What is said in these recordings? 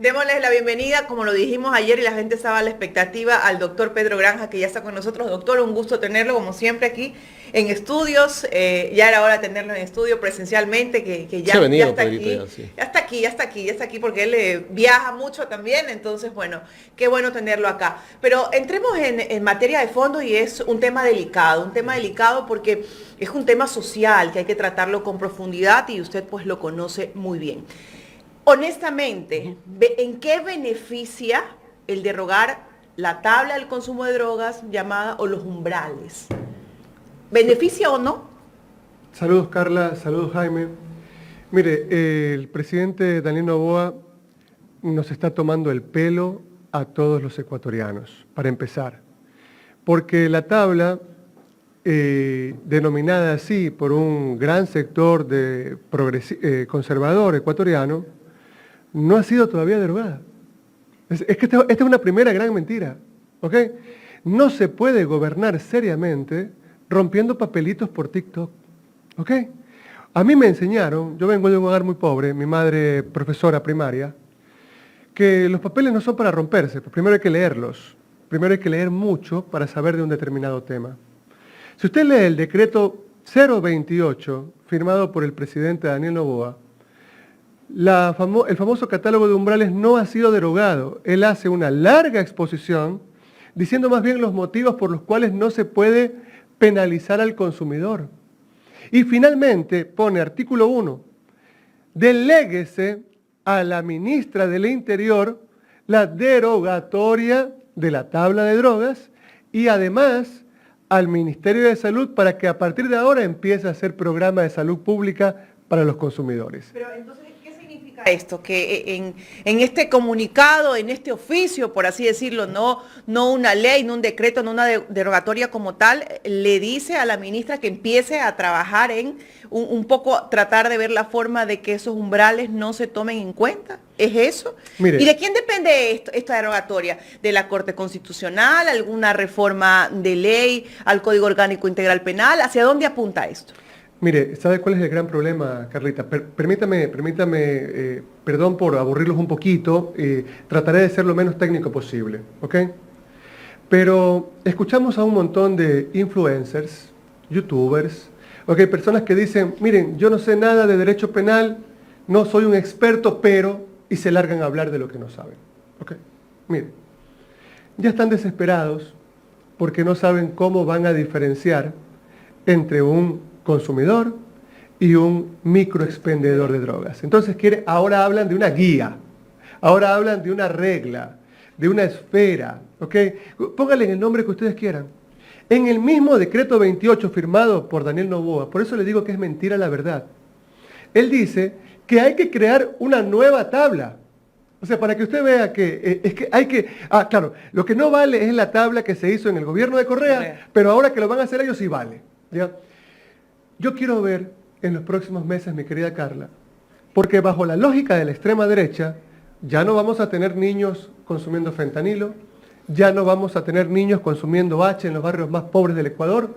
Démosles la bienvenida, como lo dijimos ayer y la gente estaba a la expectativa, al doctor Pedro Granja, que ya está con nosotros. Doctor, un gusto tenerlo como siempre aquí en estudios. Ya era hora de tenerlo en estudio presencialmente, que ya, Venido, ya está Pedrito, aquí. ya, sí. Ya está aquí porque él viaja mucho también. Entonces, bueno, qué bueno tenerlo acá. Pero entremos en materia de fondo y es un tema delicado porque es un tema social que hay que tratarlo con profundidad y usted pues lo conoce muy bien. Honestamente, ¿en qué beneficia el derogar la tabla del consumo de drogas llamada o los umbrales? ¿Beneficia o no? Saludos Carla, saludos Jaime. Mire, el presidente Daniel Noboa nos está tomando el pelo a todos los ecuatorianos, para empezar. Porque la tabla, denominada así por un gran sector de conservador ecuatoriano, no ha sido todavía derogada. Es que esta es una primera gran mentira, ¿ok? No se puede gobernar seriamente rompiendo papelitos por TikTok, ¿ok? A mí me enseñaron, yo vengo de un hogar muy pobre, mi madre profesora primaria, que los papeles no son para romperse, pues primero hay que leerlos, primero hay que leer mucho para saber de un determinado tema. Si usted lee el decreto 028, firmado por el presidente Daniel Noboa, el famoso catálogo de umbrales no ha sido derogado. Él hace una larga exposición diciendo más bien los motivos por los cuales no se puede penalizar al consumidor. Y finalmente pone artículo 1, deléguese a la ministra del Interior la derogatoria de la tabla de drogas y además al Ministerio de Salud para que a partir de ahora empiece a hacer programa de salud pública para los consumidores. Pero entonces, ¿qué significa esto? Que en este comunicado, en este oficio, por así decirlo, no una ley, no un decreto, no una derogatoria como tal, le dice a la ministra que empiece a trabajar en un poco tratar de ver la forma de que esos umbrales no se tomen en cuenta. ¿Es eso? Mire, ¿Y de quién depende esta derogatoria? ¿De la Corte Constitucional? ¿Alguna reforma de ley al Código Orgánico Integral Penal? ¿Hacia dónde apunta esto? Mire, ¿sabe cuál es el gran problema, Carlita? Permítame, perdón por aburrirlos un poquito, trataré de ser lo menos técnico posible, ¿ok? Pero escuchamos a un montón de influencers, youtubers, ¿ok? Personas que dicen, miren, yo no sé nada de derecho penal, no soy un experto, pero... y se largan a hablar de lo que no saben, ¿ok? Miren, ya están desesperados porque no saben cómo van a diferenciar entre un consumidor y un microexpendedor de drogas. Entonces ahora hablan de una guía, ahora hablan de una regla, de una esfera, ¿ok? Pónganle el nombre que ustedes quieran. En el mismo decreto 28 firmado por Daniel Noboa, por eso le digo que es mentira la verdad, él dice que hay que crear una nueva tabla. O sea, para que usted vea que es que hay que... Ah, claro, lo que no vale es la tabla que se hizo en el gobierno de Correa, pero ahora que lo van a hacer ellos sí vale, ¿ya? Yo quiero ver en los próximos meses, mi querida Carla, porque bajo la lógica de la extrema derecha, ya no vamos a tener niños consumiendo fentanilo, ya no vamos a tener niños consumiendo H en los barrios más pobres del Ecuador,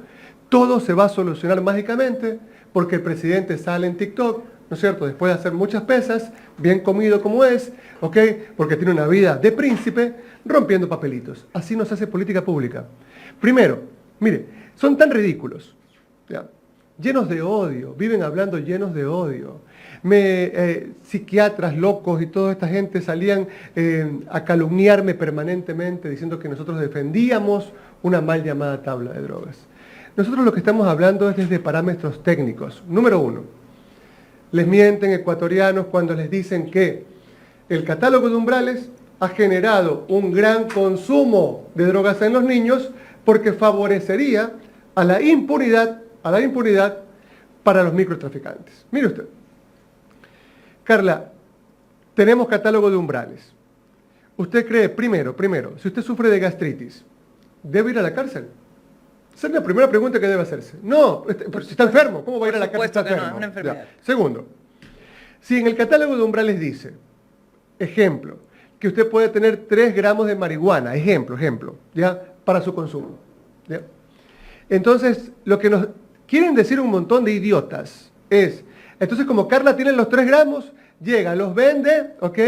todo se va a solucionar mágicamente porque el presidente sale en TikTok, ¿no es cierto?, después de hacer muchas pesas, bien comido como es, ¿ok?, porque tiene una vida de príncipe, rompiendo papelitos. Así no se hace política pública. Primero, mire, son tan ridículos, ¿ya?, llenos de odio, viven hablando llenos de odio. Psiquiatras locos y toda esta gente salían a calumniarme permanentemente diciendo que nosotros defendíamos una mal llamada tabla de drogas. Nosotros lo que estamos hablando es desde parámetros técnicos. Número 1, les mienten ecuatorianos cuando les dicen que el catálogo de umbrales ha generado un gran consumo de drogas en los niños porque favorecería a la impunidad para los microtraficantes. Mire usted, Carla, tenemos catálogo de umbrales. ¿Usted cree, primero, si usted sufre de gastritis, debe ir a la cárcel? Esa es la primera pregunta que debe hacerse. No, pero si está enfermo, ¿cómo va a ir a la cárcel si está enfermo? No, es una enfermedad. Ya. Segundo, si en el catálogo de umbrales dice, ejemplo, que usted puede tener 3 gramos de marihuana, ejemplo, ¿ya?, para su consumo, ¿ya? Entonces, lo que nos quieren decir un montón de idiotas es, entonces como Carla tiene los 3 gramos, llega, los vende, ¿ok?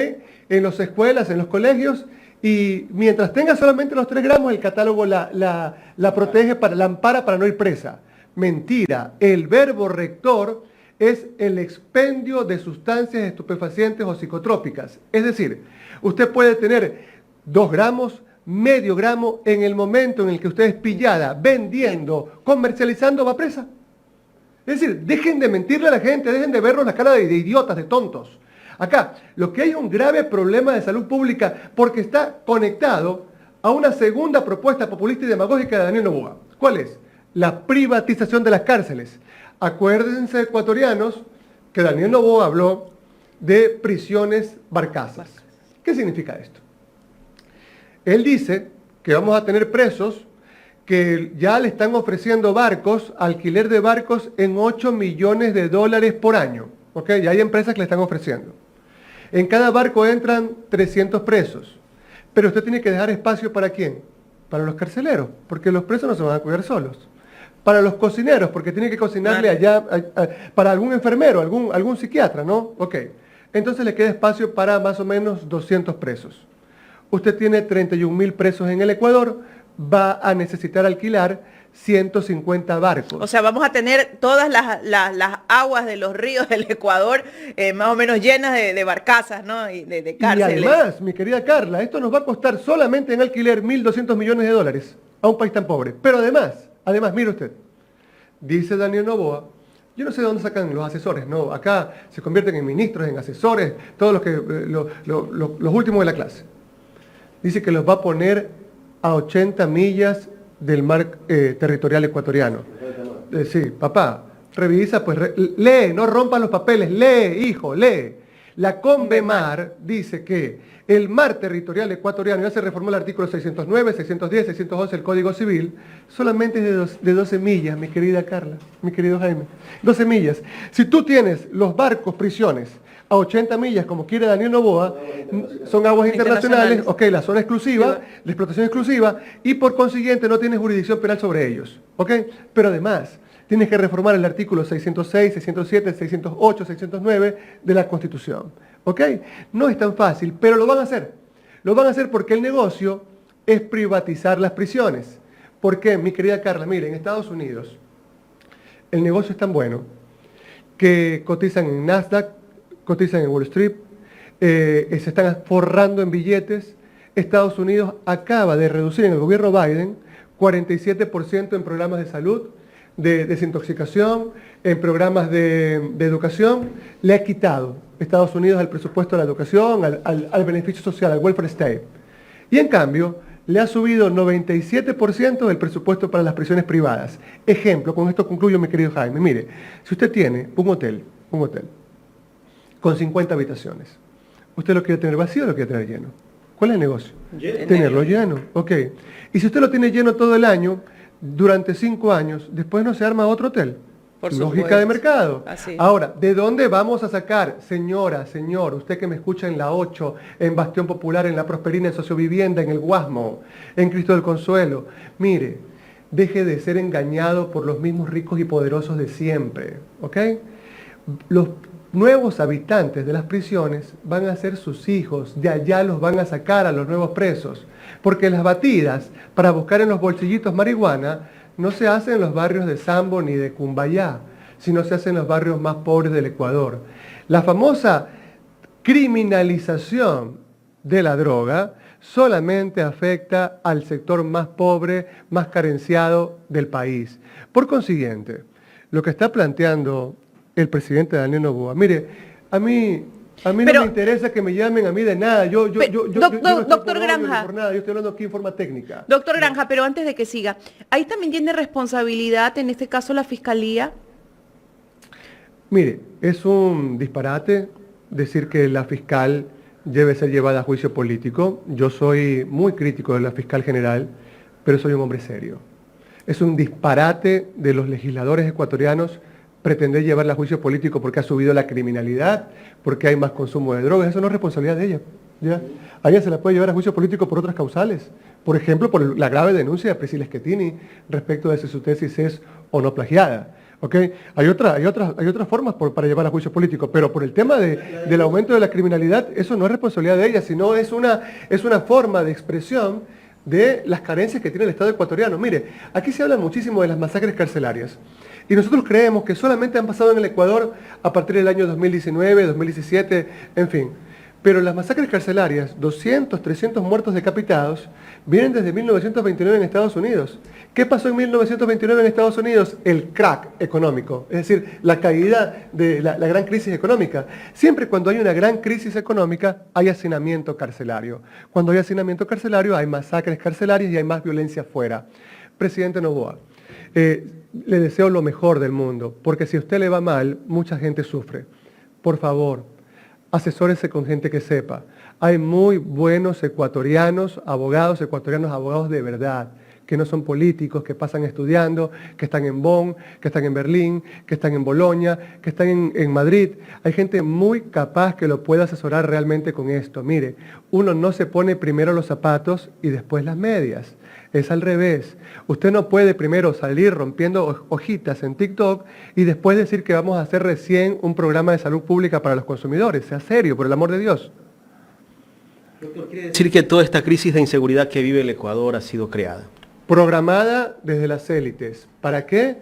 En las escuelas, en los colegios, y mientras tenga solamente los 3 gramos, el catálogo la protege, la ampara para no ir presa. Mentira, el verbo rector es el expendio de sustancias estupefacientes o psicotrópicas. Es decir, usted puede tener 2 gramos, medio gramo, en el momento en el que usted es pillada, vendiendo, comercializando, va presa. Es decir, dejen de mentirle a la gente, dejen de vernos la cara de idiotas, de tontos. Acá, lo que hay un grave problema de salud pública porque está conectado a una segunda propuesta populista y demagógica de Daniel Noboa. ¿Cuál es? La privatización de las cárceles. Acuérdense, ecuatorianos, que Daniel Noboa habló de prisiones barcazas. ¿Qué significa esto? Él dice que vamos a tener presos que ya le están ofreciendo barcos, alquiler de barcos en 8 millones de dólares por año. ¿Ok? Ya hay empresas que le están ofreciendo. En cada barco entran 300 presos. Pero usted tiene que dejar espacio ¿para quién? Para los carceleros, porque los presos no se van a cuidar solos. Para los cocineros, porque tiene que cocinarle allá, para algún enfermero, algún psiquiatra, ¿no? Ok. Entonces le queda espacio para más o menos 200 presos. Usted tiene 31.000 presos en el Ecuador, va a necesitar alquilar 150 barcos. O sea, vamos a tener todas las aguas de los ríos del Ecuador más o menos llenas de barcazas, ¿no? Y de cárceles. Y además, mi querida Carla, esto nos va a costar solamente en alquiler 1.200 millones de dólares a un país tan pobre. Pero además, mire usted, dice Daniel Noboa, yo no sé de dónde sacan los asesores, ¿no? Acá se convierten en ministros, en asesores, todos los últimos de la clase. Dice que los va a poner a 80 millas del mar territorial ecuatoriano. Sí, papá, revisa, pues lee, no rompas los papeles, lee, hijo, lee. La Convemar dice que el mar territorial ecuatoriano, ya se reformó el artículo 609, 610, 611 del Código Civil, solamente es de 12 millas, mi querida Carla, mi querido Jaime. 12 millas. Si tú tienes los barcos, prisiones, a 80 millas, como quiere Daniel Noboa, son aguas internacionales, ok, la zona exclusiva, la explotación exclusiva, y por consiguiente no tienes jurisdicción penal sobre ellos, ok. Pero además, tienes que reformar el artículo 606, 607, 608, 609 de la Constitución, ok. No es tan fácil, pero lo van a hacer. Lo van a hacer porque el negocio es privatizar las prisiones. ¿Por qué, mi querida Carla? Mire, en Estados Unidos, el negocio es tan bueno que cotizan en Nasdaq, cotizan en Wall Street, se están forrando en billetes. Estados Unidos acaba de reducir en el gobierno Biden 47% en programas de salud, de desintoxicación, en programas de educación. Le ha quitado Estados Unidos al presupuesto de la educación, al beneficio social, al welfare state. Y en cambio, le ha subido 97% del presupuesto para las prisiones privadas. Ejemplo, con esto concluyo, mi querido Jaime. Mire, si usted tiene un hotel, con 50 habitaciones. ¿Usted lo quiere tener vacío o lo quiere tener lleno? ¿Cuál es el negocio? Tenerlo lleno. Ok. Y si usted lo tiene lleno todo el año, durante 5 años, después no se arma otro hotel. Por Lógica supuesto. de mercado. Así. Ahora, ¿de dónde vamos a sacar, señora, señor, usted que me escucha en la 8, en Bastión Popular, en La Prosperina, en Sociovivienda, en El Guasmo, en Cristo del Consuelo? Mire, deje de ser engañado por los mismos ricos y poderosos de siempre. ¿Ok? Los nuevos habitantes de las prisiones van a ser sus hijos, de allá los van a sacar a los nuevos presos, porque las batidas para buscar en los bolsillitos marihuana no se hacen en los barrios de Sambo ni de Cumbayá, sino se hacen en los barrios más pobres del Ecuador. La famosa criminalización de la droga solamente afecta al sector más pobre, más carenciado del país. Por consiguiente, lo que está planteando el presidente Daniel Noboa, mire, a mí no me interesa que me llamen a mí de nada. Yo no estoy doctor por Granja, odio ni por nada. Yo estoy hablando aquí en forma técnica. Doctor Granja, pero antes de que siga, ¿ahí también tiene responsabilidad, en este caso, la Fiscalía? Mire, es un disparate decir que la fiscal debe ser llevada a juicio político. Yo soy muy crítico de la fiscal general, pero soy un hombre serio. Es un disparate de los legisladores ecuatorianos pretender llevarla a juicio político porque ha subido la criminalidad, porque hay más consumo de drogas. Eso no es responsabilidad de ella. ¿Ya? A ella se la puede llevar a juicio político por otras causales. Por ejemplo, por la grave denuncia de Priscilla Schettini respecto de si su tesis es o no plagiada. ¿Okay? Hay otras formas para llevar a juicio político, pero por el tema del aumento de la criminalidad, eso no es responsabilidad de ella, sino es una forma de expresión de las carencias que tiene el Estado ecuatoriano. Mire, aquí se habla muchísimo de las masacres carcelarias. Y nosotros creemos que solamente han pasado en el Ecuador a partir del año 2019, 2017, en fin. Pero las masacres carcelarias, 200, 300 muertos decapitados, vienen desde 1929 en Estados Unidos. ¿Qué pasó en 1929 en Estados Unidos? El crack económico, es decir, la caída de la gran crisis económica. Siempre cuando hay una gran crisis económica hay hacinamiento carcelario. Cuando hay hacinamiento carcelario hay masacres carcelarias y hay más violencia afuera. Presidente Noboa, le deseo lo mejor del mundo, porque si a usted le va mal, mucha gente sufre. Por favor, asesórese con gente que sepa. Hay muy buenos abogados ecuatorianos, abogados de verdad, que no son políticos, que pasan estudiando, que están en Bonn, que están en Berlín, que están en Bolonia, que están en Madrid. Hay gente muy capaz que lo puede asesorar realmente con esto. Mire, uno no se pone primero los zapatos y después las medias. Es al revés. Usted no puede primero salir rompiendo hojitas en TikTok y después decir que vamos a hacer recién un programa de salud pública para los consumidores. Sea serio, por el amor de Dios. Doctor, ¿quiere decir que toda esta crisis de inseguridad que vive el Ecuador ha sido creada? Programada desde las élites. ¿Para qué?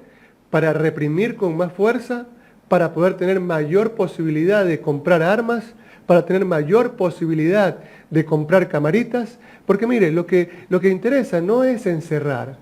Para reprimir con más fuerza, para poder tener mayor posibilidad de comprar armas, para tener mayor posibilidad de comprar camaritas. Porque mire, lo que interesa no es encerrar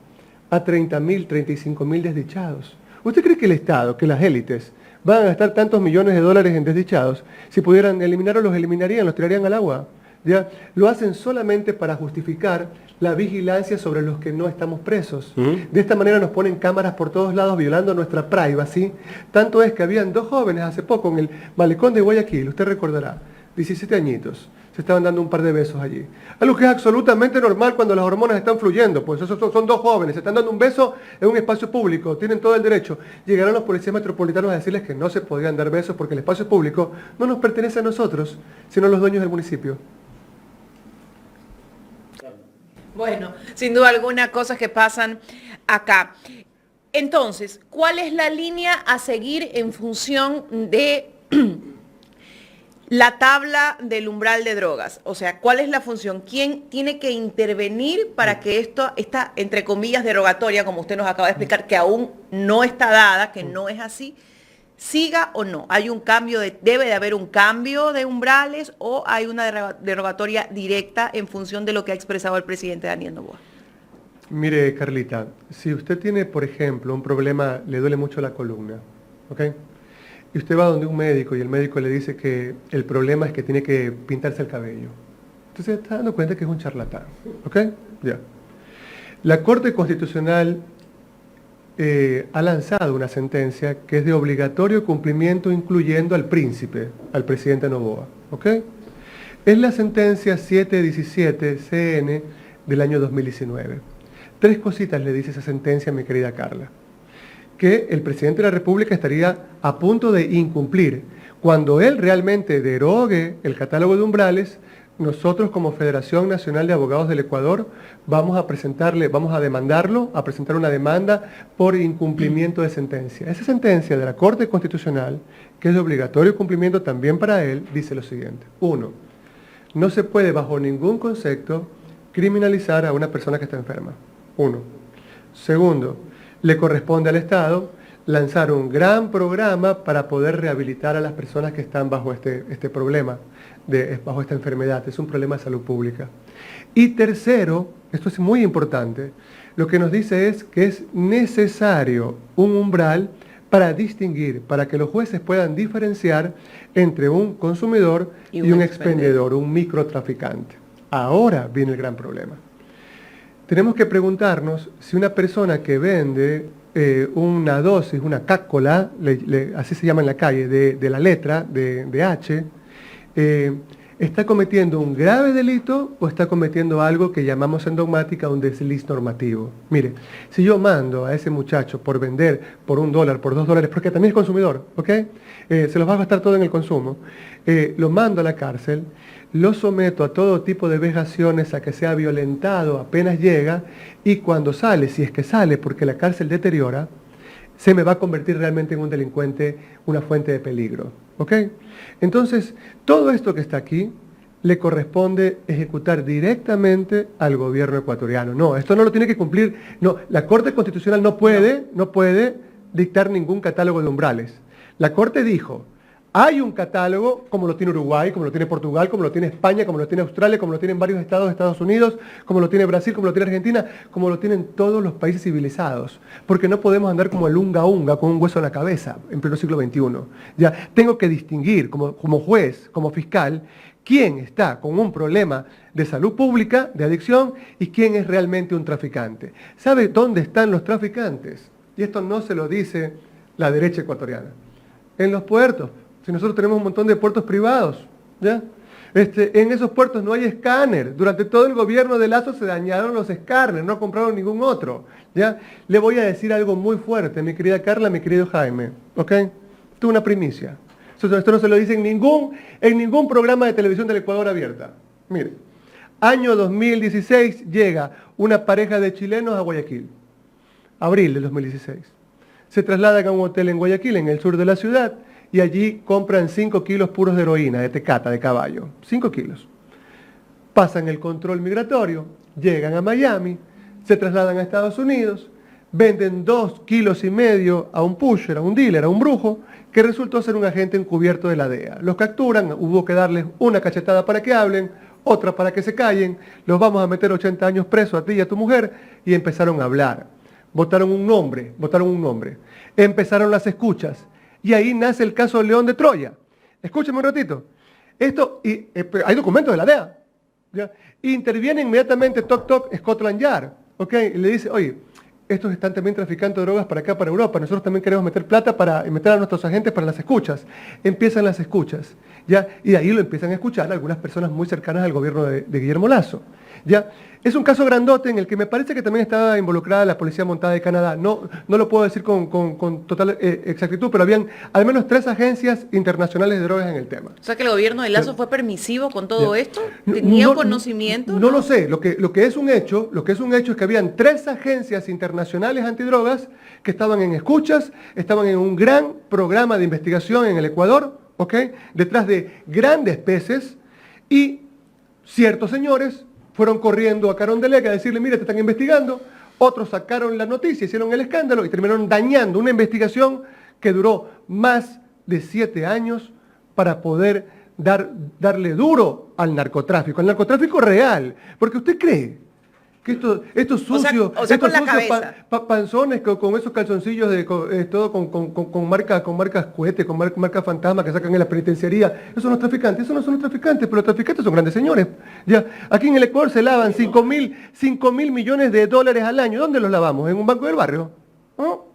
a 30.000, 35.000 desdichados. ¿Usted cree que el Estado, que las élites, van a gastar tantos millones de dólares en desdichados? Si pudieran eliminarlos, los eliminarían, los tirarían al agua. ¿Ya? Lo hacen solamente para justificar la vigilancia sobre los que no estamos presos. De esta manera nos ponen cámaras por todos lados violando nuestra privacy. Tanto es que habían 2 jóvenes hace poco en el malecón de Guayaquil, usted recordará, 17 añitos. Se estaban dando un par de besos allí. Algo que es absolutamente normal cuando las hormonas están fluyendo. Pues esos son 2 jóvenes, se están dando un beso en un espacio público, tienen todo el derecho. Llegaron los policías metropolitanos a decirles que no se podían dar besos porque el espacio público no nos pertenece a nosotros, sino a los dueños del municipio. Bueno, sin duda alguna, cosas que pasan acá. Entonces, ¿cuál es la línea a seguir en función de la tabla del umbral de drogas? O sea, ¿cuál es la función? ¿Quién tiene que intervenir para que esta, entre comillas, derogatoria, como usted nos acaba de explicar, que aún no está dada, que no es así, siga o no? ¿Hay un cambio, debe de haber un cambio de umbrales o hay una derogatoria directa en función de lo que ha expresado el presidente Daniel Noboa? Mire, Carlita, si usted tiene, por ejemplo, un problema, le duele mucho la columna, ¿ok? Y usted va donde un médico y el médico le dice que el problema es que tiene que pintarse el cabello. Entonces se está dando cuenta que es un charlatán, ¿ok? Ya. La Corte Constitucional ha lanzado una sentencia que es de obligatorio cumplimiento incluyendo al príncipe, al presidente Noboa, ¿ok? Es la sentencia 717 CN del año 2019. 3 cositas le dice esa sentencia, mi querida Carla. Que el presidente de la República estaría a punto de incumplir. Cuando él realmente derogue el catálogo de umbrales, nosotros como Federación Nacional de Abogados del Ecuador vamos a demandarlo, a presentar una demanda por incumplimiento de sentencia. Esa sentencia de la Corte Constitucional, que es de obligatorio cumplimiento también para él, dice lo siguiente. 1. No se puede bajo ningún concepto criminalizar a una persona que está enferma. 1. Segundo, le corresponde al Estado lanzar un gran programa para poder rehabilitar a las personas que están bajo este problema, bajo esta enfermedad. Es un problema de salud pública. Y tercero, esto es muy importante, lo que nos dice es que es necesario un umbral para distinguir, para que los jueces puedan diferenciar entre un consumidor y un expendedor, un microtraficante. Ahora viene el gran problema. Tenemos que preguntarnos si una persona que vende una dosis, una cápsula, así se llama en la calle, de la letra, de H, ¿Está cometiendo un grave delito o está cometiendo algo que llamamos en dogmática un desliz normativo? Mire, si yo mando a ese muchacho por vender por $1, por $2, porque también es consumidor, ¿ok? Se los va a gastar todo en el consumo. Lo mando a la cárcel, lo someto a todo tipo de vejaciones, a que sea violentado apenas llega, y cuando sale, si es que sale, porque la cárcel deteriora, se me va a convertir realmente en un delincuente, una fuente de peligro. ¿Ok? Entonces, todo esto que está aquí le corresponde ejecutar directamente al gobierno ecuatoriano. No, esto no lo tiene que cumplir. No, la Corte Constitucional no puede dictar ningún catálogo de umbrales. La Corte dijo, hay un catálogo, como lo tiene Uruguay, como lo tiene Portugal, como lo tiene España, como lo tiene Australia, como lo tienen varios estados de Estados Unidos, como lo tiene Brasil, como lo tiene Argentina, como lo tienen todos los países civilizados. Porque no podemos andar como el unga unga con un hueso en la cabeza en pleno siglo XXI. Ya, tengo que distinguir como juez, como fiscal, quién está con un problema de salud pública, de adicción, y quién es realmente un traficante. ¿Sabe dónde están los traficantes? Y esto no se lo dice la derecha ecuatoriana. En los puertos. Si nosotros tenemos un montón de puertos privados, ¿ya? En esos puertos no hay escáner. Durante todo el gobierno de Lazo se dañaron los escáneres, no compraron ningún otro, ¿ya? Le voy a decir algo muy fuerte, mi querida Carla, mi querido Jaime, ¿ok? Esto es una primicia. Esto no se lo dice en ningún programa de televisión del Ecuador abierta. Mire, año 2016 llega una pareja de chilenos a Guayaquil, abril del 2016. Se trasladan a un hotel en Guayaquil, en el sur de la ciudad, y allí compran 5 kilos puros de heroína, de tecata, de caballo. 5 kilos. Pasan el control migratorio, llegan a Miami, se trasladan a Estados Unidos, venden 2,5 kilos a un pusher, a un dealer, a un brujo, que resultó ser un agente encubierto de la DEA. Los capturan, hubo que darles una cachetada para que hablen, otra para que se callen, los vamos a meter 80 años presos a ti y a tu mujer, y empezaron a hablar. Votaron un nombre. Empezaron las escuchas. Y ahí nace el caso León de Troya. Escúcheme un ratito. Hay documentos de la DEA. ¿Ya? Interviene inmediatamente Scotland Yard. ¿Ok? Y le dice, oye, estos están también traficando drogas para acá, para Europa. Nosotros también queremos meter plata para meter a nuestros agentes para las escuchas. Empiezan las escuchas. ¿Ya? Y de ahí lo empiezan a escuchar algunas personas muy cercanas al gobierno de Guillermo Lasso. ¿Ya? Es un caso grandote en el que me parece que también estaba involucrada la Policía Montada de Canadá. No lo puedo decir con total exactitud, pero habían al menos 3 agencias internacionales de drogas en el tema. O sea que el gobierno de Lasso fue permisivo con todo esto. ¿Tenía conocimiento? No lo sé. Lo que es un hecho es que habían 3 agencias internacionales antidrogas que estaban en escuchas, estaban en un gran programa de investigación en el Ecuador, ¿ok? Detrás de grandes peces, y ciertos señores fueron corriendo a Carondelet a decirle, mire, te están investigando. Otros sacaron la noticia, hicieron el escándalo y terminaron dañando una investigación que duró más de 7 años para poder darle duro al narcotráfico real. Porque usted cree que estos sucios, o sea, con la cabeza. Panzones con esos calzoncillos todo con marcas cohete, con marcas fantasma que sacan en la penitenciaría, esos son los traficantes. Esos no son los traficantes, pero los traficantes son grandes señores. Ya, aquí en el Ecuador se lavan 5.000 millones de dólares al año. ¿Dónde los lavamos? ¿En un banco del barrio? ¿No?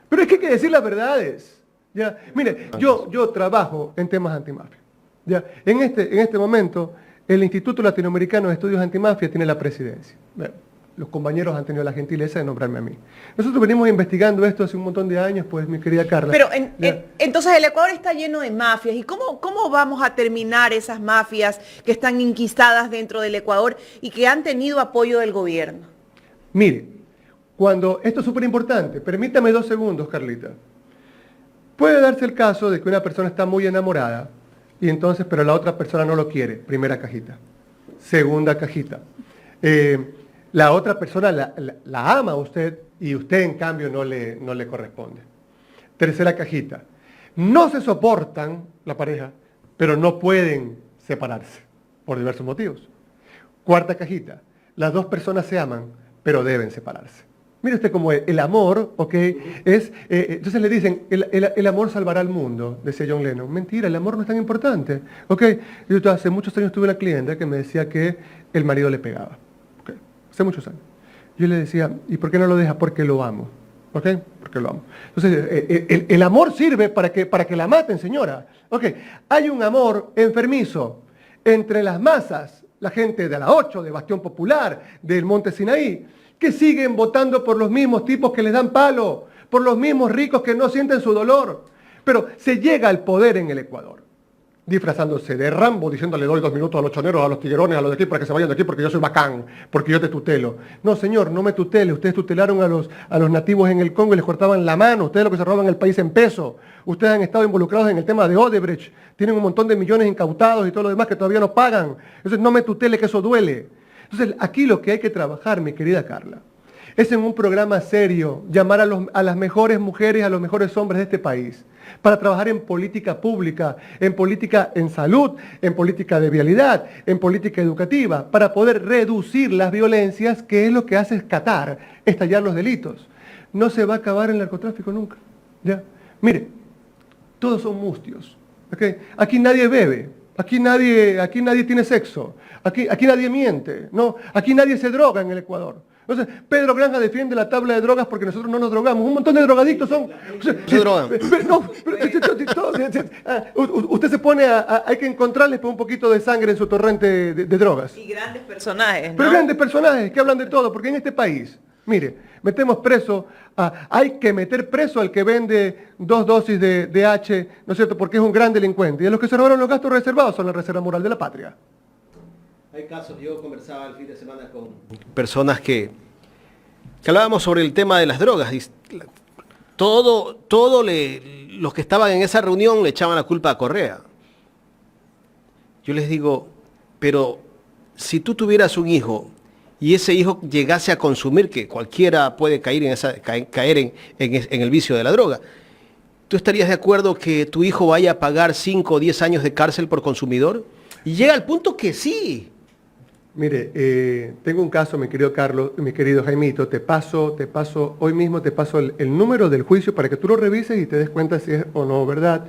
Pero es que hay que decir las verdades. Ya, mire, yo trabajo en temas antimafia. Ya, en este momento el Instituto Latinoamericano de Estudios Antimafia tiene la presidencia. Bueno, los compañeros han tenido la gentileza de nombrarme a mí. Nosotros venimos investigando esto hace un montón de años, pues, mi querida Carla. Pero entonces el Ecuador está lleno de mafias. ¿Y cómo vamos a terminar esas mafias que están inquistadas dentro del Ecuador y que han tenido apoyo del gobierno? Mire, esto es súper importante. Permítame 2 segundos, Carlita. Puede darse el caso de que una persona está muy enamorada, y entonces, pero la otra persona no lo quiere. Primera cajita. Segunda cajita. La otra persona la ama a usted y usted en cambio no le corresponde. Tercera cajita. No se soportan la pareja, pero no pueden separarse por diversos motivos. Cuarta cajita. Las 2 personas se aman, pero deben separarse. Mire usted cómo el amor, ¿ok? Entonces le dicen, el amor salvará al mundo, decía John Lennon. Mentira, el amor no es tan importante, ¿ok? Yo hace muchos años tuve una clienta que me decía que el marido le pegaba, ¿ok? Hace muchos años. Yo le decía, ¿y por qué no lo deja? Porque lo amo, ¿ok? Porque lo amo. Entonces, el amor sirve para que la maten, señora, ¿ok? Hay un amor enfermizo. entre las masas, la gente de la 8, de Bastión Popular, del Monte Sinaí, que siguen votando por los mismos tipos que les dan palo, por los mismos ricos que no sienten su dolor. Pero se llega al poder en el Ecuador, disfrazándose de Rambo, diciéndole doy 2 minutos a los choneros, a los tiguerones, a los de aquí para que se vayan de aquí porque yo soy bacán, porque yo te tutelo. No, señor, no me tutele. Ustedes tutelaron a los nativos en el Congo y les cortaban la mano. Ustedes lo que se roban el país en peso. Ustedes han estado involucrados en el tema de Odebrecht. Tienen un montón de millones incautados y todo lo demás que todavía no pagan. Entonces no me tutele, que eso duele. Entonces aquí lo que hay que trabajar, mi querida Carla, es en un programa serio, llamar a las mejores mujeres, a los mejores hombres de este país, para trabajar en política pública, en política en salud, en política de vialidad, en política educativa, para poder reducir las violencias, que es lo que hace estallar los delitos. No se va a acabar el narcotráfico nunca. ¿Ya? Mire, todos son mustios. ¿Okay? Aquí nadie bebe, aquí nadie tiene sexo, aquí nadie miente, ¿no? Aquí nadie se droga en el Ecuador. Entonces, Pedro Granja defiende la tabla de drogas porque nosotros no nos drogamos. Un montón de drogadictos son... Se drogan. Usted se pone hay que encontrarles un poquito de sangre en su torrente de drogas. Y grandes personajes, ¿no? Pero grandes personajes que hablan de todo, porque en este país, mire, metemos preso, hay que meter preso al que vende 2 dosis de H, ¿no es cierto?, porque es un gran delincuente. Y a los que se robaron los gastos reservados son la Reserva Moral de la Patria. Hay casos, yo conversaba el fin de semana con personas que hablábamos sobre el tema de las drogas. Los que estaban en esa reunión le echaban la culpa a Correa. Yo les digo, pero si tú tuvieras un hijo y ese hijo llegase a consumir, que cualquiera puede caer en el vicio de la droga, ¿tú estarías de acuerdo que tu hijo vaya a pagar 5 o 10 años de cárcel por consumidor? Y llega al punto que sí. Mire, tengo un caso, mi querido Carlos, mi querido Jaimito, hoy mismo te paso el número del juicio para que tú lo revises y te des cuenta si es o no verdad.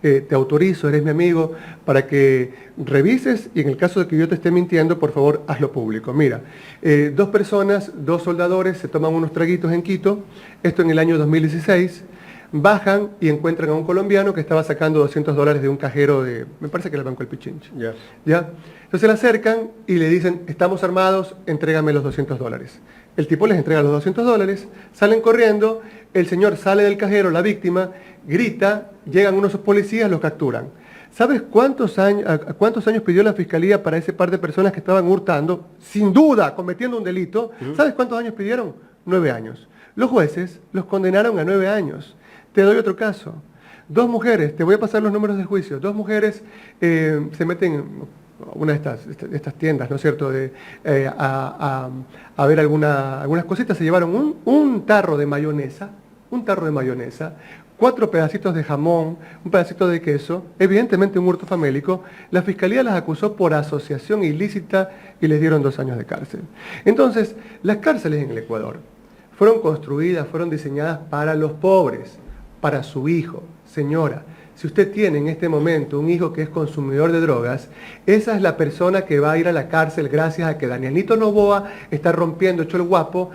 Te autorizo, eres mi amigo, para que revises y en el caso de que yo te esté mintiendo, por favor, hazlo público. Mira, 2 personas, 2 soldadores, se toman unos traguitos en Quito, esto en el año 2016, bajan y encuentran a un colombiano que estaba sacando $200 de un cajero de, me parece que era el Banco del Pichinche. Yeah. ¿Ya? Entonces le acercan y le dicen, estamos armados, entrégame los $200. El tipo les entrega los $200, salen corriendo, el señor sale del cajero, la víctima, grita, llegan unos policías, los capturan. ¿Sabes cuántos años pidió la fiscalía para ese par de personas que estaban hurtando, sin duda cometiendo un delito? ¿Sabes cuántos años pidieron? 9 años. Los jueces los condenaron a 9 años. Te doy otro caso. 2 mujeres, te voy a pasar los números de juicio. 2 mujeres se meten en una de estas tiendas, ¿no es cierto?, a ver algunas cositas. Se llevaron un tarro de mayonesa, 4 pedacitos de jamón, un pedacito de queso, evidentemente un hurto famélico. La fiscalía las acusó por asociación ilícita y les dieron 2 años de cárcel. Entonces, las cárceles en el Ecuador fueron construidas, fueron diseñadas para los pobres, para su hijo. Señora, si usted tiene en este momento un hijo que es consumidor de drogas, esa es la persona que va a ir a la cárcel gracias a que Danielito Noboa está rompiendo, hecho el guapo,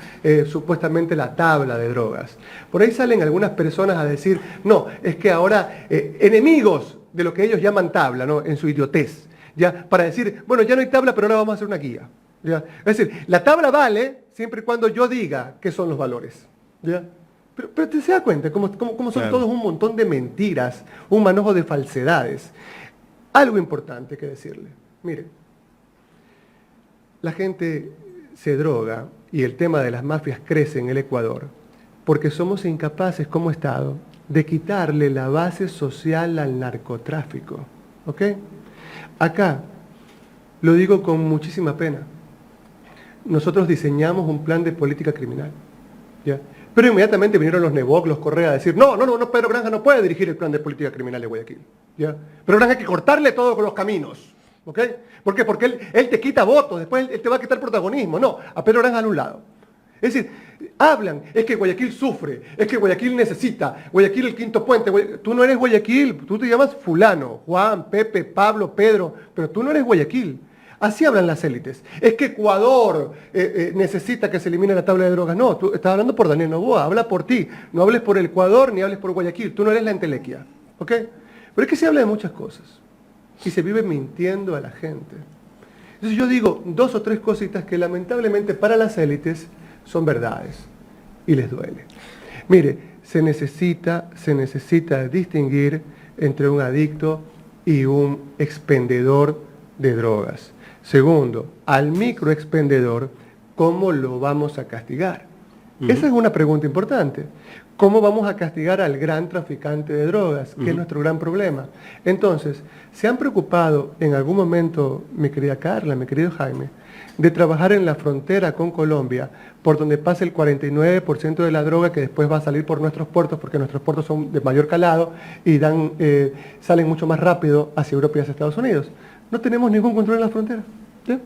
supuestamente la tabla de drogas. Por ahí salen algunas personas a decir, no, es que ahora enemigos de lo que ellos llaman tabla, ¿no?, en su idiotez, ¿ya? Para decir, bueno, ya no hay tabla, pero ahora vamos a hacer una guía, ¿ya? Es decir, la tabla vale siempre y cuando yo diga qué son los valores, ¿ya? Pero te se da cuenta cómo son Claro. todos un montón de mentiras, un manojo de falsedades. Algo importante que decirle. Mire, la gente se droga y el tema de las mafias crece en el Ecuador porque somos incapaces como Estado de quitarle la base social al narcotráfico. ¿Ok? Acá, lo digo con muchísima pena, nosotros diseñamos un plan de política criminal, ¿ya? Pero inmediatamente vinieron los Nebot, los Correa a decir, no, Pedro Granja no puede dirigir el plan de política criminal de Guayaquil, ¿ya? Pedro Granja hay que cortarle todos los caminos, ¿ok? ¿Por qué? Porque él te quita votos, después él te va a quitar protagonismo. No, a Pedro Granja a un lado. Es decir, hablan, es que Guayaquil sufre, es que Guayaquil necesita, Guayaquil el quinto puente. Tú no eres Guayaquil, tú te llamas fulano, Juan, Pepe, Pablo, Pedro, pero tú no eres Guayaquil. Así hablan las élites. Es que Ecuador necesita que se elimine la tabla de drogas. No, tú estás hablando por Daniel Noboa, habla por ti. No hables por el Ecuador ni hables por Guayaquil. Tú no eres la entelequia. ¿Ok? Pero es que se habla de muchas cosas. y se vive mintiendo a la gente. Entonces yo digo 2 o 3 cositas que lamentablemente para las élites son verdades y les duele. Mire, se necesita distinguir entre un adicto y un expendedor de drogas. Segundo, al microexpendedor, ¿cómo lo vamos a castigar? Esa es una pregunta importante. ¿Cómo vamos a castigar al gran traficante de drogas? Que es nuestro gran problema. Entonces, ¿se han preocupado en algún momento, mi querida Carla, mi querido Jaime, de trabajar en la frontera con Colombia, por donde pasa el 49% de la droga que después va a salir por nuestros puertos, porque nuestros puertos son de mayor calado y salen mucho más rápido hacia Europa y hacia Estados Unidos? No tenemos ningún control en la frontera. ¿Sí?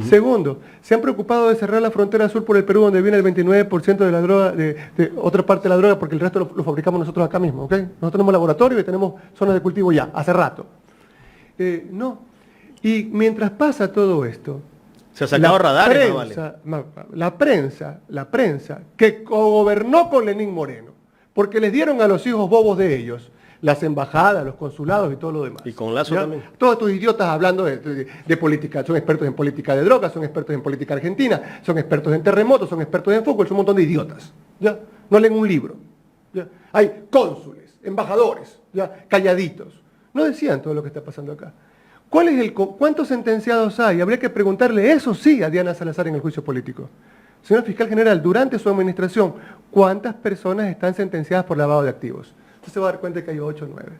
Segundo, se han preocupado de cerrar la frontera sur por el Perú, donde viene el 29% de la droga, de otra parte de la droga, porque el resto lo fabricamos nosotros acá mismo, ¿ok? Nosotros tenemos laboratorio y tenemos zonas de cultivo ya, hace rato. No. Y mientras pasa todo esto, se ha sacado radares, la prensa, que gobernó con Lenín Moreno, porque les dieron a los hijos bobos de ellos, las embajadas, los consulados y todo lo demás. Y con Lazo también. Todos estos idiotas hablando de política, son expertos en política de drogas, son expertos en política argentina, son expertos en terremotos, son expertos en fútbol, son un montón de idiotas. ¿Ya? No leen un libro. ¿Ya? Hay cónsules, embajadores, ¿ya? Calladitos. No decían todo lo que está pasando acá. ¿Cuántos sentenciados hay? Habría que preguntarle eso sí a Diana Salazar en el juicio político. Señor Fiscal General, durante su administración, ¿cuántas personas están sentenciadas por lavado de activos? Usted se va a dar cuenta que hay 8 o 9.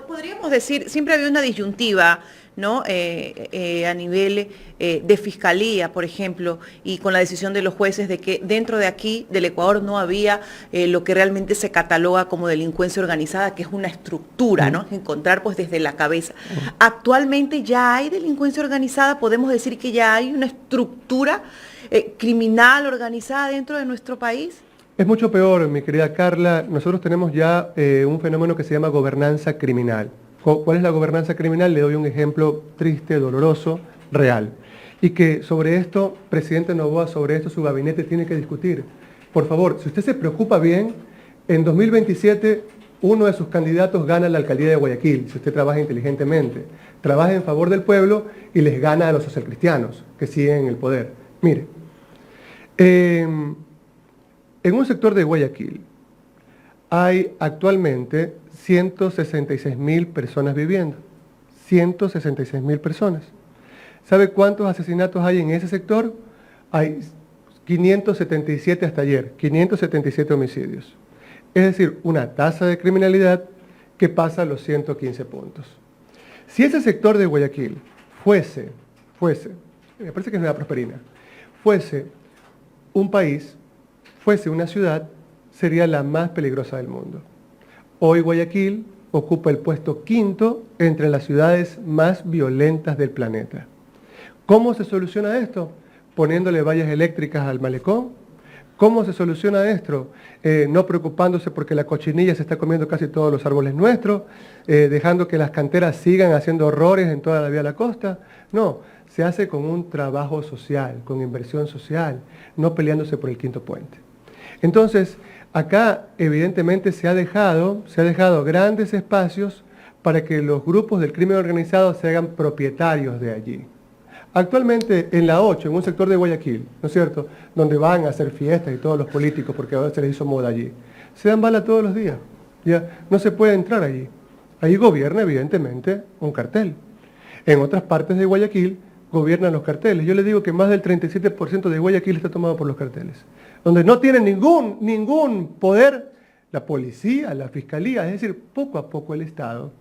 Podríamos decir, siempre había una disyuntiva, ¿no? A nivel de fiscalía, por ejemplo, y con la decisión de los jueces de que dentro de aquí, del Ecuador, no había lo que realmente se cataloga como delincuencia organizada, que es una estructura, ¿no? Encontrar pues desde la cabeza. Actualmente ya hay delincuencia organizada, podemos decir que ya hay una estructura criminal organizada dentro de nuestro país. Es mucho peor, mi querida Carla. Nosotros tenemos ya un fenómeno que se llama gobernanza criminal. ¿Cuál es la gobernanza criminal? Le doy un ejemplo triste, doloroso, real. Y que sobre esto, presidente Noboa, sobre esto su gabinete tiene que discutir. Por favor, si usted se preocupa bien, en 2027 uno de sus candidatos gana la alcaldía de Guayaquil, si usted trabaja inteligentemente. Trabaja en favor del pueblo y les gana a los socialcristianos que siguen en el poder. Mire, en un sector de Guayaquil hay actualmente 166.000 personas viviendo. 166.000 personas. ¿Sabe cuántos asesinatos hay en ese sector? Hay 577 hasta ayer, 577 homicidios. Es decir, una tasa de criminalidad que pasa los 115 puntos. Si ese sector de Guayaquil fuese, me parece que es Nueva Prosperina, fuese un país, fuese una ciudad, sería la más peligrosa del mundo. Hoy Guayaquil ocupa el puesto 5º entre las ciudades más violentas del planeta. ¿Cómo se soluciona esto? Poniéndole vallas eléctricas al malecón. ¿Cómo se soluciona esto? No preocupándose porque la cochinilla se está comiendo casi todos los árboles nuestros, dejando que las canteras sigan haciendo horrores en toda la vía de la costa. No, se hace con un trabajo social, con inversión social, no peleándose por el 5.º puente. Entonces, acá evidentemente se ha dejado grandes espacios para que los grupos del crimen organizado se hagan propietarios de allí. Actualmente en la 8, en un sector de Guayaquil, ¿no es cierto?, donde van a hacer fiestas y todos los políticos, porque ahora se les hizo moda allí, se dan bala todos los días, ya no se puede entrar allí. Allí gobierna evidentemente un cartel. En otras partes de Guayaquil gobiernan los carteles. Yo les digo que más del 37% de Guayaquil está tomado por los carteles. Donde no tienen ningún poder la policía, la fiscalía, es decir, poco a poco el Estado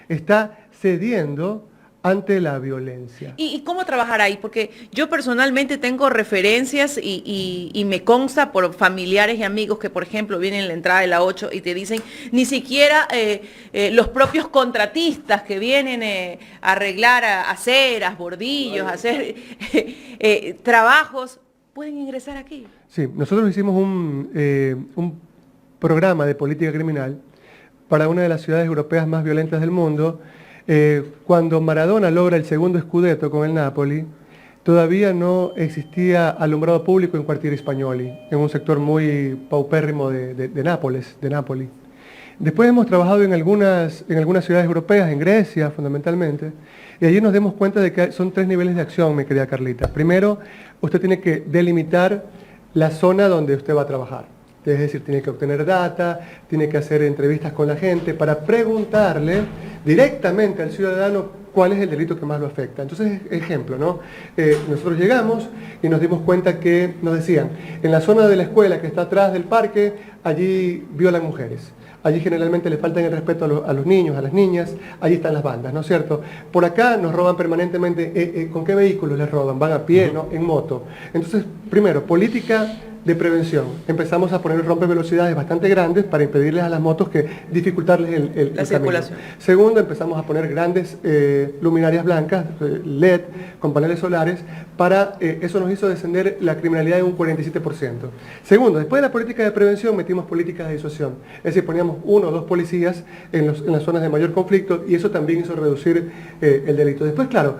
está cediendo ante la violencia. ¿Y cómo trabajar ahí? Porque yo personalmente tengo referencias y me consta por familiares y amigos que, por ejemplo, vienen en la entrada de la 8 y te dicen, ni siquiera los propios contratistas que vienen a arreglar aceras, bordillos, hacer trabajos, pueden ingresar aquí. Sí, nosotros hicimos un programa de política criminal para una de las ciudades europeas más violentas del mundo. Cuando Maradona logra el segundo scudetto con el Napoli, todavía no existía alumbrado público en Quartieri Spagnoli, en un sector muy paupérrimo de Nápoles, de Nápoli. Después hemos trabajado en algunas ciudades europeas, en Grecia fundamentalmente, y allí nos dimos cuenta de que son 3 niveles de acción, mi querida Carlita. Primero, usted tiene que delimitar la zona donde usted va a trabajar. Es decir, tiene que obtener data, tiene que hacer entrevistas con la gente para preguntarle directamente al ciudadano cuál es el delito que más lo afecta. Entonces, ejemplo, ¿no? Nosotros llegamos y nos dimos cuenta que nos decían, en la zona de la escuela que está atrás del parque, allí violan mujeres. Allí generalmente le faltan el respeto a los niños, a las niñas, allí están las bandas, ¿no es cierto? Por acá nos roban permanentemente, ¿con qué vehículos les roban? Van a pie, ¿no? En moto. Entonces, primero, política de prevención. Empezamos a poner rompevelocidades bastante grandes para impedirles a las motos que dificultarles el circulación. camino. Segundo, empezamos a poner grandes luminarias blancas, LED, con paneles solares, eso nos hizo descender la criminalidad en un 47%. Segundo, después de la política de prevención metimos políticas de disuasión. Es decir, poníamos 1 o 2 policías en las zonas de mayor conflicto y eso también hizo reducir el delito. Después, claro,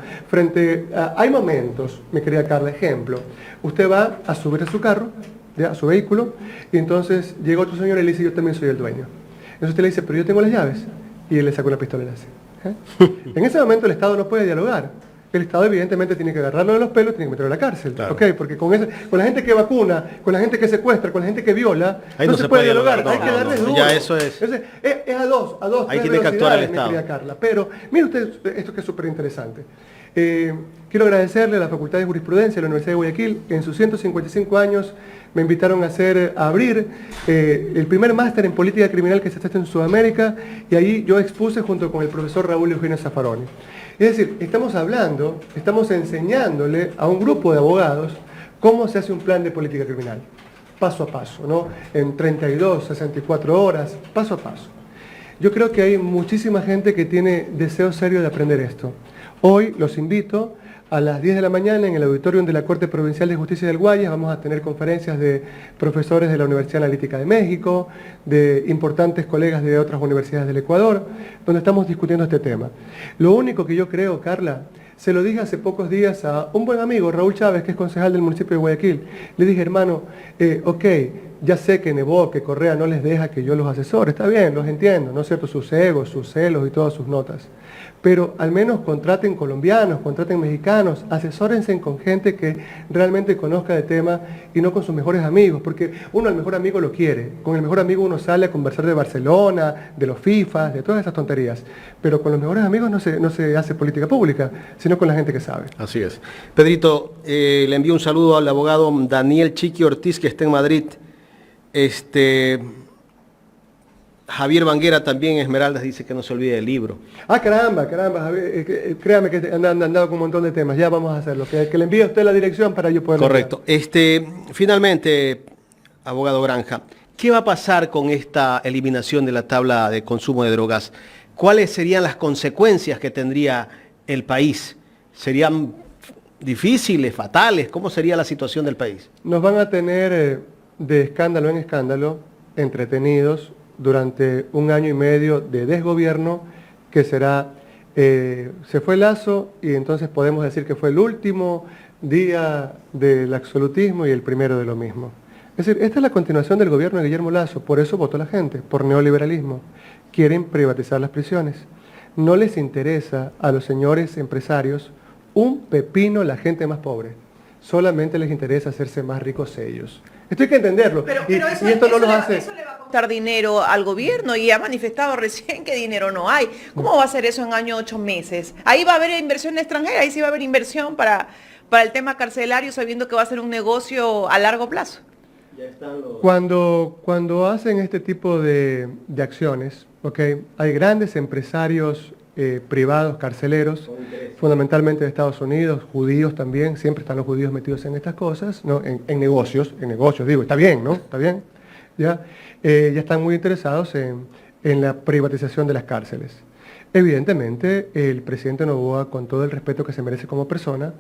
hay momentos, mi querida Carla, ejemplo, usted va a subir a su carro, a su vehículo, y entonces llega otro señor y le dice, yo también soy el dueño. Entonces usted le dice, pero yo tengo las llaves. Y él le saca una pistola y le hace. En ese momento el Estado no puede dialogar. El Estado evidentemente tiene que agarrarlo de los pelos, tiene que meterlo a la cárcel. Claro. ¿Okay? Porque con la gente que vacuna, con la gente que secuestra, con la gente que viola, Ahí no se puede dialogar. no, hay que darles duro. Ya eso es. Entonces, es a dos, Ahí 3 tiene que actuar el velocidades, mi Estado. querida Carla. Pero mire usted esto que es súper interesante. Quiero agradecerle a la Facultad de Jurisprudencia de la Universidad de Guayaquil. En sus 155 años me invitaron a abrir el primer máster en política criminal que se está haciendo en Sudamérica, y ahí yo expuse junto con el profesor Raúl Eugenio Zaffaroni. Es decir, estamos enseñándole a un grupo de abogados cómo se hace un plan de política criminal, paso a paso, ¿no? En 32, 64 horas, paso a paso. Yo creo que hay muchísima gente que tiene deseo serio de aprender esto. Hoy los invito a las 10 de la mañana en el auditorium de la Corte Provincial de Justicia del Guayas. Vamos a tener conferencias de profesores de la Universidad Analítica de México, de importantes colegas de otras universidades del Ecuador, donde estamos discutiendo este tema. Lo único que yo creo, Carla, se lo dije hace pocos días a un buen amigo, Raúl Chávez, que es concejal del municipio de Guayaquil. Le dije, hermano, ok, ya sé que Nebot, que Correa no les deja que yo los asesore, está bien, los entiendo, ¿no es cierto? Sus egos, sus celos y todas sus notas. Pero al menos contraten colombianos, contraten mexicanos, asesórense con gente que realmente conozca de tema y no con sus mejores amigos, porque uno al mejor amigo lo quiere. Con el mejor amigo uno sale a conversar de Barcelona, de los FIFAs, de todas esas tonterías. Pero con los mejores amigos no se hace política pública, sino con la gente que sabe. Así es. Pedrito, le envío un saludo al abogado Daniel Chiqui Ortiz, que está en Madrid. Javier Banguera también, Esmeraldas, dice que no se olvide del libro. Ah, caramba, Javier, créame que han andado con un montón de temas, ya vamos a hacerlo. Que le envíe a usted la dirección para yo poder... Correcto. Finalmente, abogado Granja, ¿qué va a pasar con esta eliminación de la tabla de consumo de drogas? ¿Cuáles serían las consecuencias que tendría el país? ¿Serían difíciles, fatales? ¿Cómo sería la situación del país? Nos van a tener de escándalo en escándalo, entretenidos, durante 1 año y medio de desgobierno, que será, se fue Lasso y entonces podemos decir que fue el último día del absolutismo y el primero de lo mismo. Es decir, esta es la continuación del gobierno de Guillermo Lasso, por eso votó la gente, por neoliberalismo. Quieren privatizar las prisiones. No les interesa a los señores empresarios un pepino la gente más pobre. Solamente les interesa hacerse más ricos ellos. Esto hay que entenderlo. Pero y esto no los hace... Eso le va a costar dinero al gobierno y ha manifestado recién que dinero no hay. ¿Cómo va a ser eso en año 8 meses? Ahí va a haber inversión extranjera, ahí sí va a haber inversión para el tema carcelario, sabiendo que va a ser un negocio a largo plazo. Cuando hacen este tipo de acciones, ¿okay? Hay grandes empresarios privados, carceleros, fundamentalmente de Estados Unidos, judíos también, siempre están los judíos metidos en estas cosas, ¿no? En negocios, digo, está bien, ¿no? Está bien, ya están muy interesados en la privatización de las cárceles. Evidentemente, el presidente Noboa, con todo el respeto que se merece como persona,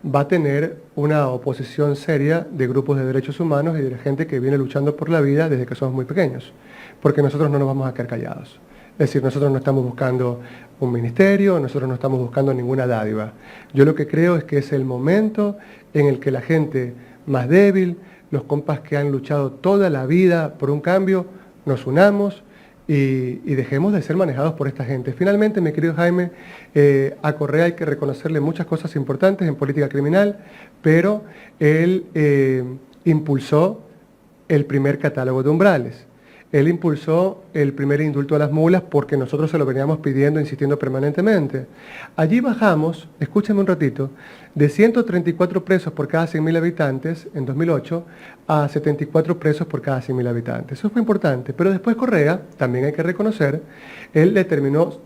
va a tener una oposición seria de grupos de derechos humanos y de gente que viene luchando por la vida desde que somos muy pequeños, porque nosotros no nos vamos a quedar callados. Es decir, nosotros no estamos buscando un ministerio, nosotros no estamos buscando ninguna dádiva. Yo lo que creo es que es el momento en el que la gente más débil, los compas que han luchado toda la vida por un cambio, nos unamos y dejemos de ser manejados por esta gente. Finalmente, mi querido Jaime, a Correa hay que reconocerle muchas cosas importantes en política criminal, pero él impulsó el primer catálogo de umbrales. Él impulsó el primer indulto a las mulas porque nosotros se lo veníamos pidiendo, insistiendo permanentemente. Allí bajamos, escúchame un ratito, de 134 presos por cada 100.000 habitantes en 2008 a 74 presos por cada 100.000 habitantes. Eso fue importante, pero después Correa, también hay que reconocer, él terminó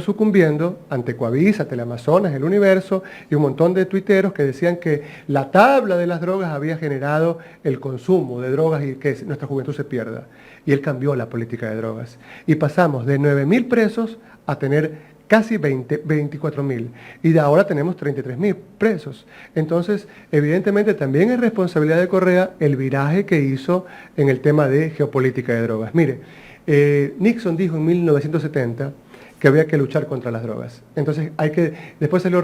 sucumbiendo ante Coavisa, Teleamazonas, El Universo y un montón de tuiteros que decían que la tabla de las drogas había generado el consumo de drogas y que nuestra juventud se pierda. Y él cambió la política de drogas. Y pasamos de 9.000 presos a tener casi 24.000. Y de ahora tenemos 33.000 presos. Entonces, evidentemente también es responsabilidad de Correa el viraje que hizo en el tema de geopolítica de drogas. Mire, Nixon dijo en 1970 que había que luchar contra las drogas. Entonces después salió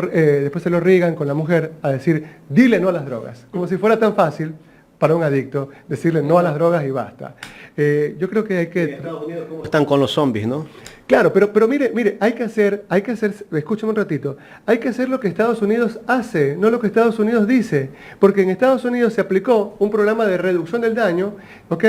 Reagan con la mujer a decir, dile no a las drogas. Como si fuera tan fácil para un adicto decirle no a las drogas y basta. Yo creo que hay que... En Estados Unidos, ¿cómo están con los zombies, no? Claro, pero mire, hay que hacer, escúchame un ratito, hay que hacer lo que Estados Unidos hace, no lo que Estados Unidos dice, porque en Estados Unidos se aplicó un programa de reducción del daño, ¿ok?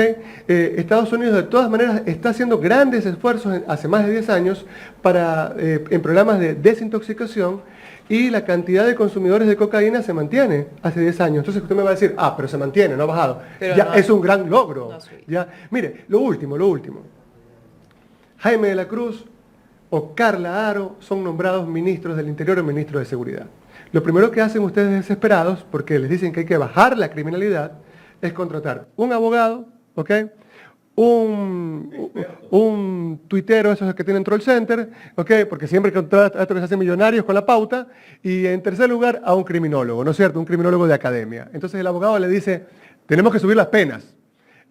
Estados Unidos de todas maneras está haciendo grandes esfuerzos hace más de 10 años en programas de desintoxicación, y la cantidad de consumidores de cocaína se mantiene hace 10 años. Entonces usted me va a decir, pero se mantiene, no ha bajado. Pero ya no, es un gran logro. no, sí. Ya, mire, lo último. Jaime de la Cruz o Carla Aro son nombrados ministros del Interior o ministros de Seguridad. Lo primero que hacen ustedes desesperados, porque les dicen que hay que bajar la criminalidad, es contratar un abogado, ¿ok? Un tuitero, esos que tienen troll center, ¿ok? Porque siempre contrata a estos que se hacen millonarios con la pauta, y en tercer lugar a un criminólogo, ¿no es cierto? Un criminólogo de academia. Entonces el abogado le dice, tenemos que subir las penas.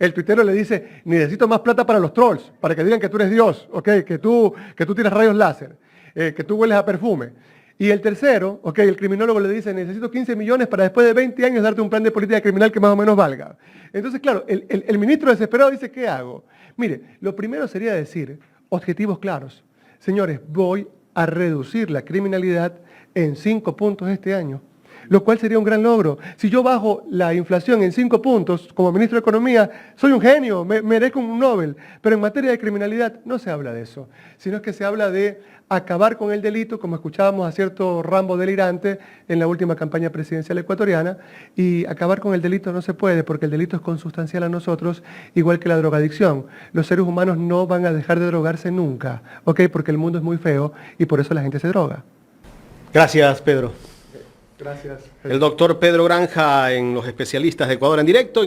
El tuitero le dice, necesito más plata para los trolls, para que digan que tú eres Dios, ¿ok? Que tú tiras rayos láser, que tú hueles a perfume. Y el tercero, ¿ok? El criminólogo le dice, necesito 15 millones para después de 20 años darte un plan de política criminal que más o menos valga. Entonces, claro, el ministro desesperado dice, ¿qué hago? Mire, lo primero sería decir objetivos claros. Señores, voy a reducir la criminalidad en 5 puntos este año, lo cual sería un gran logro. Si yo bajo la inflación en 5 puntos, como ministro de Economía, soy un genio, merezco un Nobel. Pero en materia de criminalidad no se habla de eso, sino que se habla de acabar con el delito, como escuchábamos a cierto Rambo delirante en la última campaña presidencial ecuatoriana, y acabar con el delito no se puede, porque el delito es consustancial a nosotros, igual que la drogadicción. Los seres humanos no van a dejar de drogarse nunca, ¿ok? Porque el mundo es muy feo y por eso la gente se droga. Gracias, Pedro. Gracias. El doctor Pedro Granja en Los Especialistas de Ecuador en Directo.